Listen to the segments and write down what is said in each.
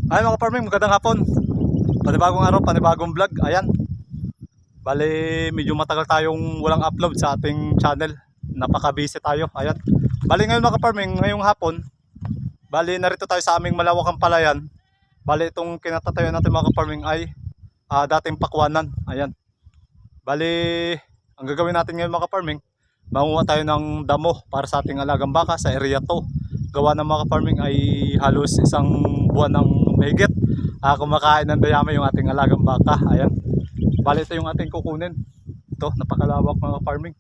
Ay mga farming, magandang hapon. Panibagong araw, panibagong vlog. Ayan. Bali, medyo matagal tayong walang upload sa ating channel. Napaka-busy tayo. Ayan. Bali ngayon mga farming, ngayong hapon, bali narito tayo sa aming malawakang palayan. Bali itong kinatatayo natin mga farming ay dating pakwanan. Ayan. Bali, ang gagawin natin ngayon mga farming, manguha tayo ng damo para sa ating alagang baka sa area 2. Gawa ng mga farming ay halos isang buwan ng mahigit kumakain ng dayami yung ating alagang baka. Ayan. Bali ito yung ating kukunin. Ito, napakalawak mga farming.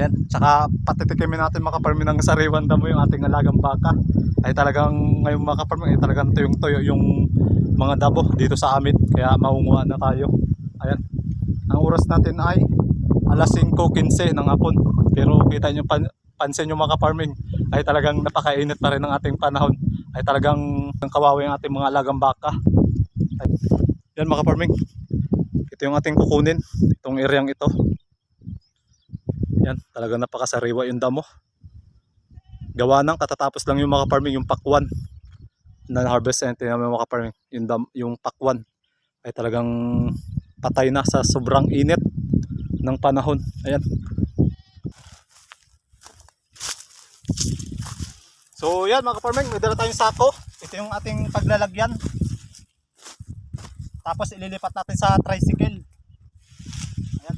Ayan, tsaka patitikimin natin mga farming ng sariwan damo yung ating alagang baka. Ay talagang ngayong mga farming ay talagang tuyong-tuyo yung mga damo dito sa amin. Kaya maunguha na tayo. Ayan. Ang oras natin ay alas 5:15 ng hapon. Pero kita nyo pansin nyo mga farming ay talagang napakainit pa rin ng ating panahon. Ay talagang kawawa yung ating mga alagang baka. Yan mga farming, ito yung ating kukunin, itong areang ito. Yan, talagang napakasariwa yung damo. Gawa ng katatapos lang yung mga farming, yung pakwan na harvest natin yung mga farming, yung pakwan ay talagang patay na sa sobrang init ng panahon. Ayan. So yan mga farming, may dala tayong sako. Ito yung ating paglalagyan. Tapos ililipat natin sa tricycle. Ayan.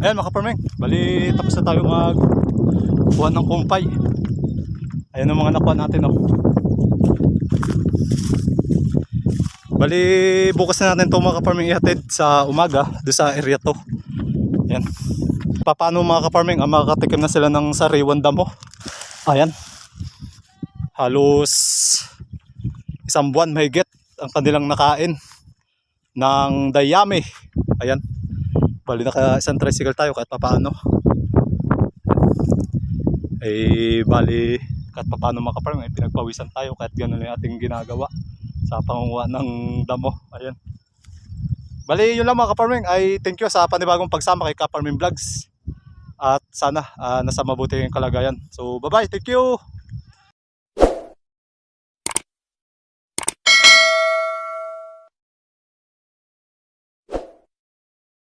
Ayan mga kaparming, bali tapos na tayo magkuha ng kumpay. Ayan ang mga nakuha natin, oh. Bali bukas na natin ito mga kaparming ihatid sa umaga doon sa area to. Ayan. Paano mga kaparming, makakatikim na sila ng sariwan damo. Ayan. Halos isang buwan mahigit ang kanilang nakain ng dayami. Ayan. Bali naka isang tricycle tayo kahit papaano. Bali kahit papaano mga kaparming, pinagpawisan tayo kahit gano'n yung ating ginagawa sa pangunguha ng damo. Ayan. Bali yun lang mga kaparming, ay thank you sa panibagong pagsama kay Kaparming Vlogs. At sana nasa mabuti yung kalagayan. So bye bye, thank you.